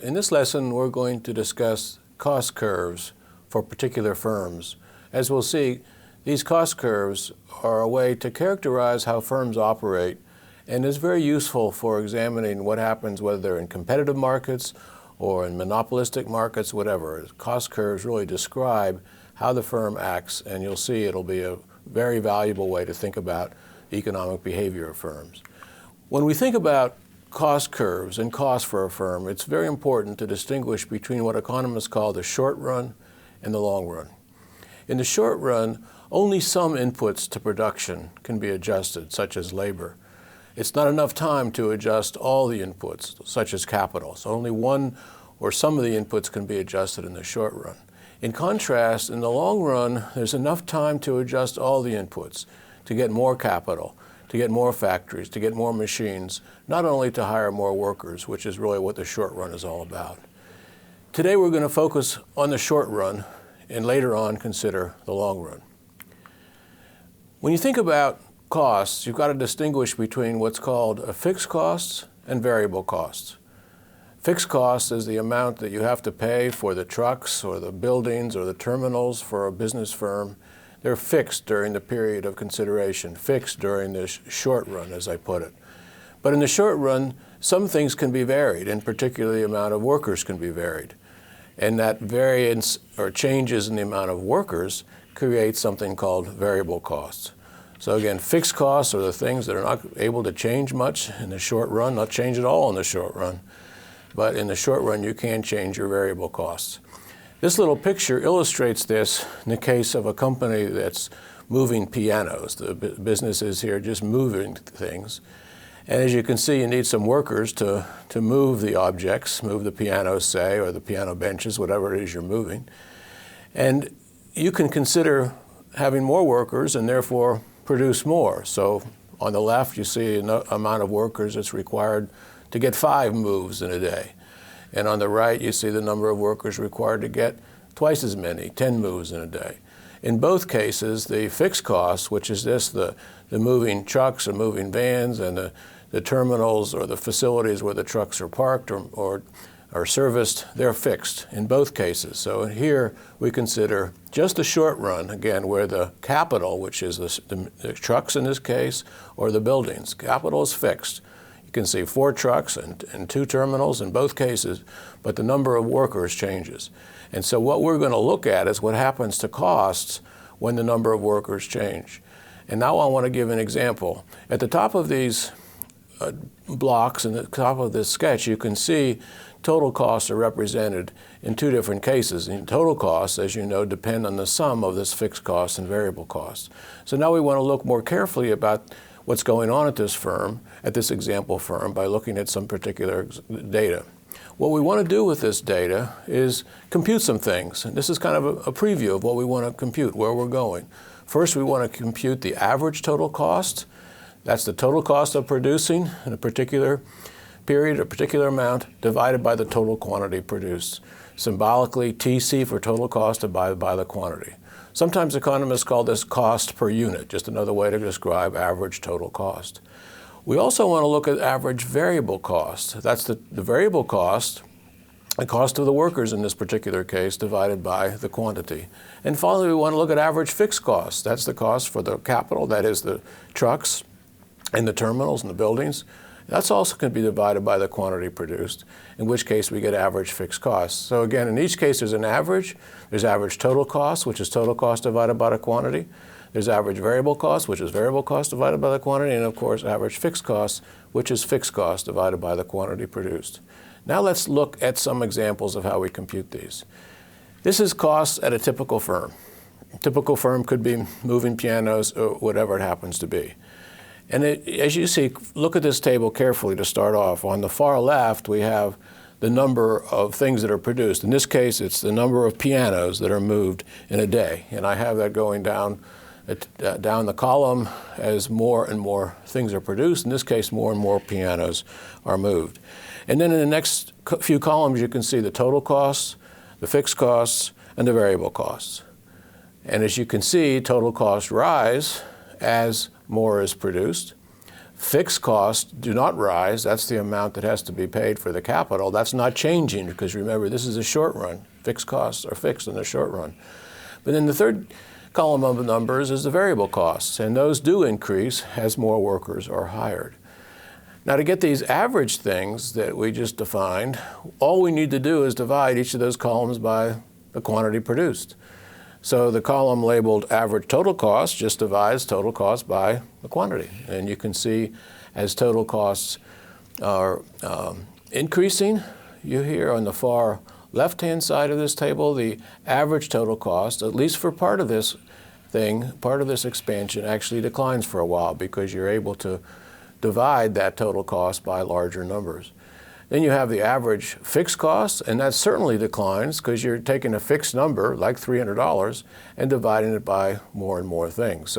In this lesson, we're going to discuss cost curves for particular firms. As we'll see, these cost curves are a way to characterize how firms operate and is very useful for examining what happens whether they're in competitive markets or in monopolistic markets, whatever. Cost curves really describe how the firm acts, and you'll see it'll be a very valuable way to think about the economic behavior of firms. When we think about cost curves and costs for a firm, it's very important to distinguish between what economists call the short run and the long run. In the short run, only some inputs to production can be adjusted, such as labor. It's not enough time to adjust all the inputs, such as capital. So only one or some of the inputs can be adjusted in the short run. In contrast, in the long run, there's enough time to adjust all the inputs, to get more capital, to get more factories, to get more machines, not only to hire more workers, which is really what the short run is all about. Today we're going to focus on the short run and later on consider the long run. When you think about costs, you've got to distinguish between what's called fixed costs and variable costs. Fixed costs is the amount that you have to pay for the trucks or the buildings or the terminals for a business firm. They're fixed during the period of consideration, fixed during this short run, as I put it. But in the short run, some things can be varied, and particularly the amount of workers can be varied. And that variance or changes in the amount of workers create something called variable costs. So again, fixed costs are the things that are not able to change much in the short run, not change at all in the short run. But in the short run, you can change your variable costs. This little picture illustrates this in the case of a company that's moving pianos. The business is here just moving things. And as you can see, you need some workers to move the objects, move the pianos, say, or the piano benches, whatever it is you're moving. And you can consider having more workers and therefore produce more. So on the left, you see an amount of workers that's required to get 5 moves in a day. And on the right, you see the number of workers required to get twice as many, 10 moves in a day. In both cases, the fixed costs, which is the moving trucks or moving vans and the terminals or the facilities where the trucks are parked or are serviced, they're fixed in both cases. So here we consider just the short run, again, where the capital, which is the trucks in this case, or the buildings, capital is fixed. You can see 4 trucks and 2 terminals in both cases, but the number of workers changes. And so what we're going to look at is what happens to costs when the number of workers change. And now I want to give an example. At the top of these blocks and the top of this sketch, you can see total costs are represented in 2 different cases. And total costs, as you know, depend on the sum of this fixed cost and variable costs. So now we want to look more carefully about what's going on at this firm, at this example firm, by looking at some particular data. What we want to do with this data is compute some things. And this is kind of a preview of what we want to compute, where we're going. First, we want to compute the average total cost. That's the total cost of producing in a particular period, a particular amount, divided by the total quantity produced. Symbolically, TC for total cost divided by the quantity. Sometimes economists call this cost per unit, just another way to describe average total cost. We also want to look at average variable cost. That's the variable cost, the cost of the workers in this particular case, divided by the quantity. And finally, we want to look at average fixed cost. That's the cost for the capital, that is the trucks and the terminals and the buildings. That's also going to be divided by the quantity produced, in which case we get average fixed costs. So again, in each case there's an average. There's average total cost, which is total cost divided by the quantity. There's average variable cost, which is variable cost divided by the quantity. And of course, average fixed cost, which is fixed cost divided by the quantity produced. Now let's look at some examples of how we compute these. This is costs at a typical firm. A typical firm could be moving pianos or whatever it happens to be. And as you see, look at this table carefully to start off. On the far left, we have the number of things that are produced. In this case, it's the number of pianos that are moved in a day. And I have that going down the column as more and more things are produced. In this case, more and more pianos are moved. And then in the next few columns, you can see the total costs, the fixed costs, and the variable costs. And as you can see, total costs rise as more is produced. Fixed costs do not rise. That's the amount that has to be paid for the capital. That's not changing because remember, this is a short run. Fixed costs are fixed in the short run. But then the third column of the numbers is the variable costs, and those do increase as more workers are hired. Now, to get these average things that we just defined, all we need to do is divide each of those columns by the quantity produced. So the column labeled average total cost just divides total cost by the quantity. And you can see as total costs are increasing, you hear on the far left-hand side of this table, the average total cost, at least for part of this thing, part of this expansion actually declines for a while because you're able to divide that total cost by larger numbers. Then you have the average fixed cost, and that certainly declines because you're taking a fixed number, like $300, and dividing it by more and more things.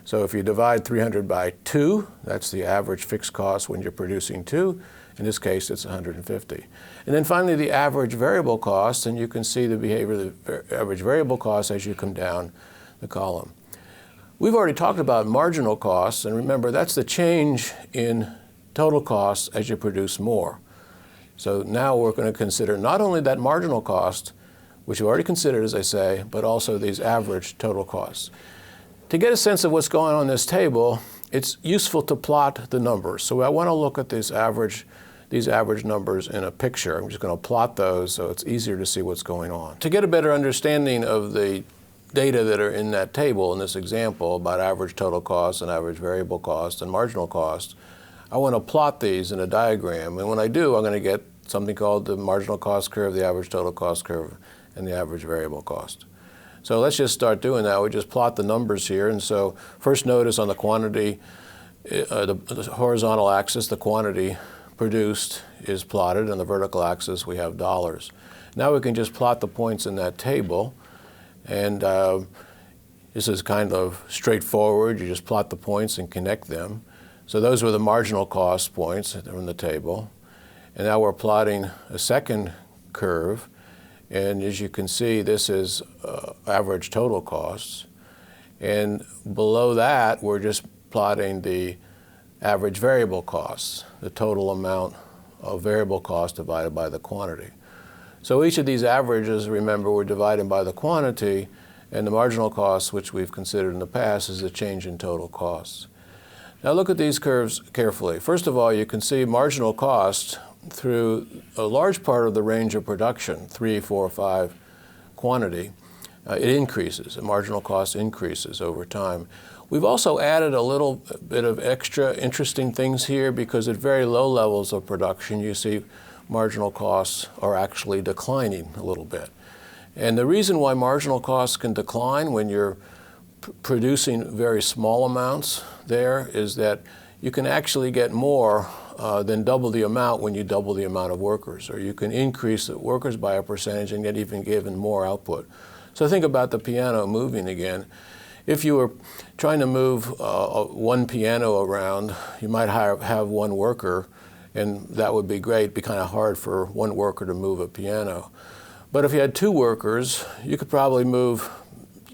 So if you divide 300 by 2, that's the average fixed cost when you're producing 2. In this case, it's 150. And then finally, the average variable cost, and you can see the behavior of the average variable cost as you come down the column. We've already talked about marginal costs, and remember, that's the change in total costs as you produce more. So now we're going to consider not only that marginal cost, which we've already considered, as I say, but also these average total costs. To get a sense of what's going on in this table, it's useful to plot the numbers. So I want to look at these average numbers in a picture. I'm just going to plot those so it's easier to see what's going on. To get a better understanding of the data that are in that table in this example about average total cost and average variable cost and marginal cost, I want to plot these in a diagram. And when I do, I'm going to get something called the marginal cost curve, the average total cost curve, and the average variable cost. So let's just start doing that. We just plot the numbers here. And so first notice on the quantity, the horizontal axis, the quantity produced is plotted. On the vertical axis, we have dollars. Now we can just plot the points in that table. And this is kind of straightforward. You just plot the points and connect them. So those were the marginal cost points that are in the table. And now we're plotting a second curve. And as you can see, this is average total costs. And below that, we're just plotting the average variable costs, the total amount of variable cost divided by the quantity. So each of these averages, remember, we're dividing by the quantity, and the marginal cost, which we've considered in the past, is the change in total costs. Now look at these curves carefully. First of all, you can see marginal cost through a large part of the range of production, 3, 4, 5 quantity. It increases. The marginal cost increases over time. We've also added a little bit of extra interesting things here because at very low levels of production, you see marginal costs are actually declining a little bit. And the reason why marginal costs can decline when you're producing very small amounts there is that you can actually get more than double the amount when you double the amount of workers, or you can increase the workers by a percentage and get even more output. So think about the piano moving again. If you were trying to move one piano around, you might have one worker, and that would be great. It'd be kind of hard for one worker to move a piano. But if you had 2 workers, you could probably move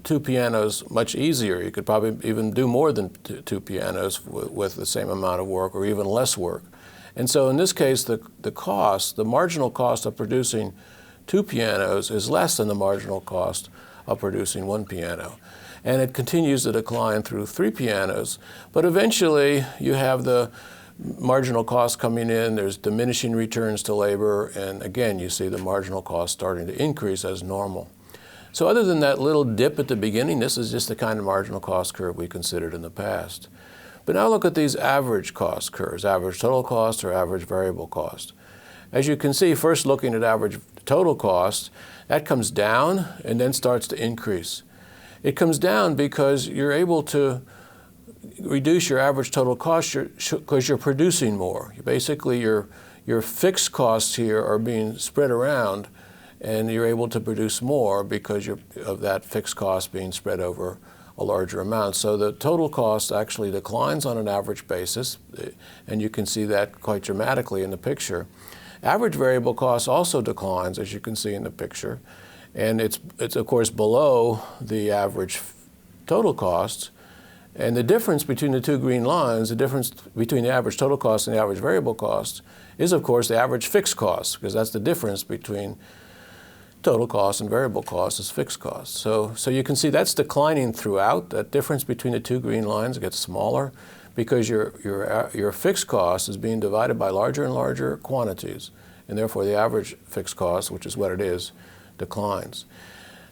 2 pianos much easier. You could probably even do more than 2 pianos with the same amount of work or even less work. And so in this case, the marginal cost of producing 2 pianos is less than the marginal cost of producing 1 piano. And it continues to decline through 3 pianos. But eventually, you have the marginal cost coming in, there's diminishing returns to labor, and again, you see the marginal cost starting to increase as normal. So other than that little dip at the beginning, this is just the kind of marginal cost curve we considered in the past. But now look at these average cost curves, average total cost or average variable cost. As you can see, first looking at average total cost, that comes down and then starts to increase. It comes down because you're able to reduce your average total cost because you're producing more. Basically, your fixed costs here are being spread around, and you're able to produce more because of that fixed cost being spread over a larger amount. So the total cost actually declines on an average basis, and you can see that quite dramatically in the picture. Average variable cost also declines, as you can see in the picture, and it's of course below the average total costs. And the difference between the two green lines, the difference between the average total cost and the average variable cost, is of course the average fixed cost, because that's the difference between total cost and variable cost is fixed cost. So you can see that's declining throughout. That difference between the two green lines gets smaller because your fixed cost is being divided by larger and larger quantities, and therefore the average fixed cost, which is what it is, declines.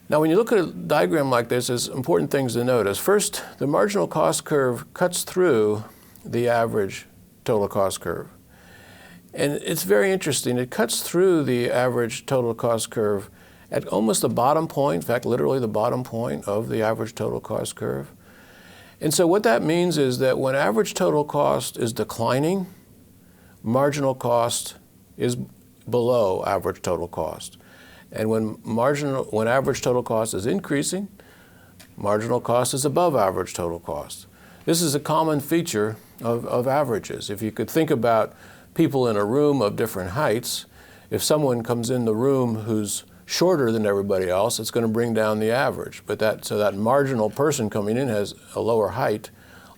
Now, when you look at a diagram like this, there's important things to notice. First, the marginal cost curve cuts through the average total cost curve. And it's very interesting. It cuts through the average total cost curve at almost the bottom point, in fact, literally the bottom point of the average total cost curve. And so what that means is that when average total cost is declining, marginal cost is below average total cost. And when average total cost is increasing, marginal cost is above average total cost. This is a common feature of averages. If you could think about people in a room of different heights, if someone comes in the room who's shorter than everybody else, it's going to bring down the average. So that marginal person coming in has a lower height,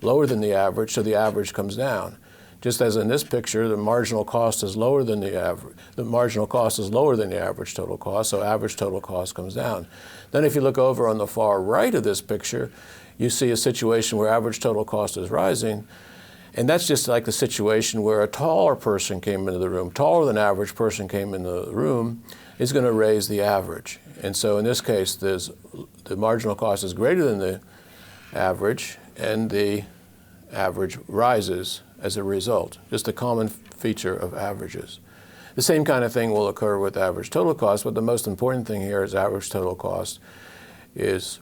lower than the average, so the average comes down. Just as in this picture, the marginal cost is lower than the average. The marginal cost is lower than the average total cost, so average total cost comes down. Then if you look over on the far right of this picture, you see a situation where average total cost is rising, and that's just like the situation where a taller person came into the room, taller than average person came into the room, is going to raise the average. And so in this case, the marginal cost is greater than the average, and the average rises as a result, just a common feature of averages. The same kind of thing will occur with average total cost, but the most important thing here is average total cost is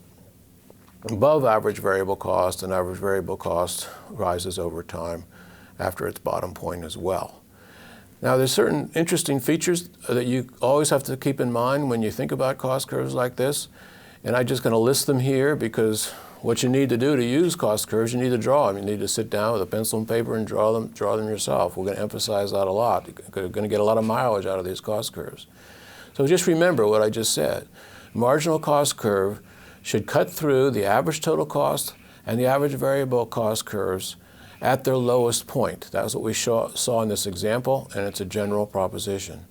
above average variable cost, and average variable cost rises over time after its bottom point as well. Now, there's certain interesting features that you always have to keep in mind when you think about cost curves like this, and I'm just going to list them here because what you need to do to use cost curves, you need to draw them. You need to sit down with a pencil and paper and draw them yourself. We're going to emphasize that a lot. You're going to get a lot of mileage out of these cost curves. So just remember what I just said. Marginal cost curve should cut through the average total cost and the average variable cost curves at their lowest point. That's what we saw in this example, and it's a general proposition.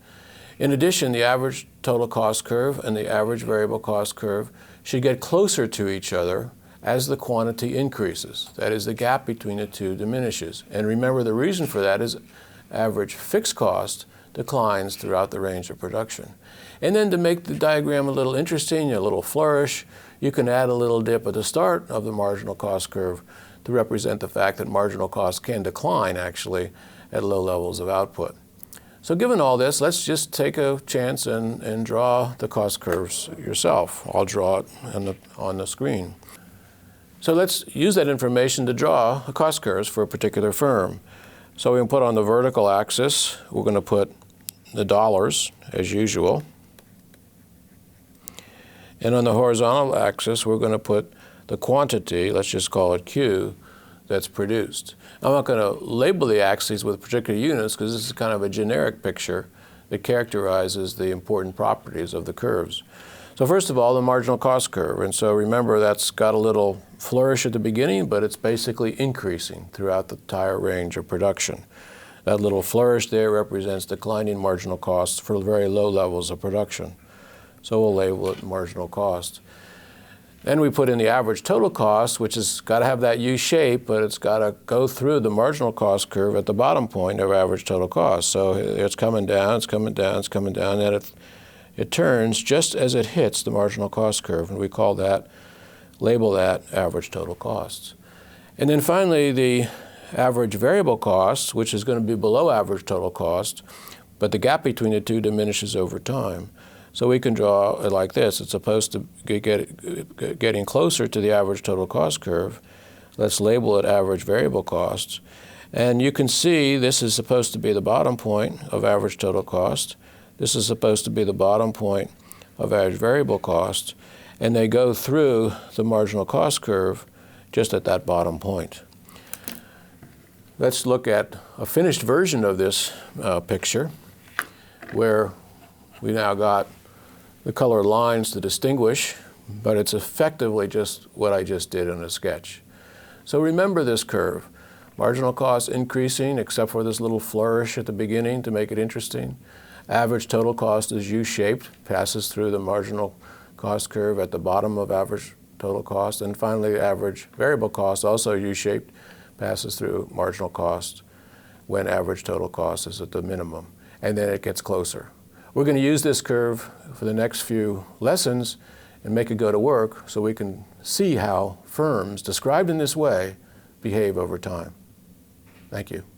In addition, the average total cost curve and the average variable cost curve should get closer to each other as the quantity increases. That is, the gap between the two diminishes. And remember, the reason for that is average fixed cost declines throughout the range of production. And then to make the diagram a little interesting, a little flourish, you can add a little dip at the start of the marginal cost curve to represent the fact that marginal cost can decline actually at low levels of output. So given all this, let's just take a chance and draw the cost curves yourself. I'll draw it on the screen. So let's use that information to draw the cost curves for a particular firm. So we can put on the vertical axis, we're going to put the dollars as usual. And on the horizontal axis, we're going to put the quantity, let's just call it Q, that's produced. I'm not going to label the axes with particular units because this is kind of a generic picture that characterizes the important properties of the curves. So first of all, the marginal cost curve. And so remember, that's got a little flourish at the beginning, but it's basically increasing throughout the entire range of production. That little flourish there represents declining marginal costs for very low levels of production. So we'll label it marginal cost. Then we put in the average total cost, which has got to have that U shape, but it's got to go through the marginal cost curve at the bottom point of average total cost. So it's coming down, it's coming down, it's coming down, and it turns just as it hits the marginal cost curve, and we label that average total costs. And then finally, the average variable cost, which is going to be below average total cost, but the gap between the two diminishes over time. So we can draw it like this. It's supposed to getting closer to the average total cost curve. Let's label it average variable costs. And you can see this is supposed to be the bottom point of average total cost. This is supposed to be the bottom point of average variable cost. And they go through the marginal cost curve just at that bottom point. Let's look at a finished version of this picture where we now got the colored lines to distinguish, but it's effectively just what I just did in a sketch. So remember this curve. Marginal cost increasing except for this little flourish at the beginning to make it interesting. Average total cost is U-shaped, passes through the marginal cost curve at the bottom of average total cost. And finally, average variable cost, also U-shaped, passes through marginal cost when average total cost is at the minimum. And then it gets closer. We're going to use this curve for the next few lessons and make it go to work so we can see how firms described in this way behave over time. Thank you.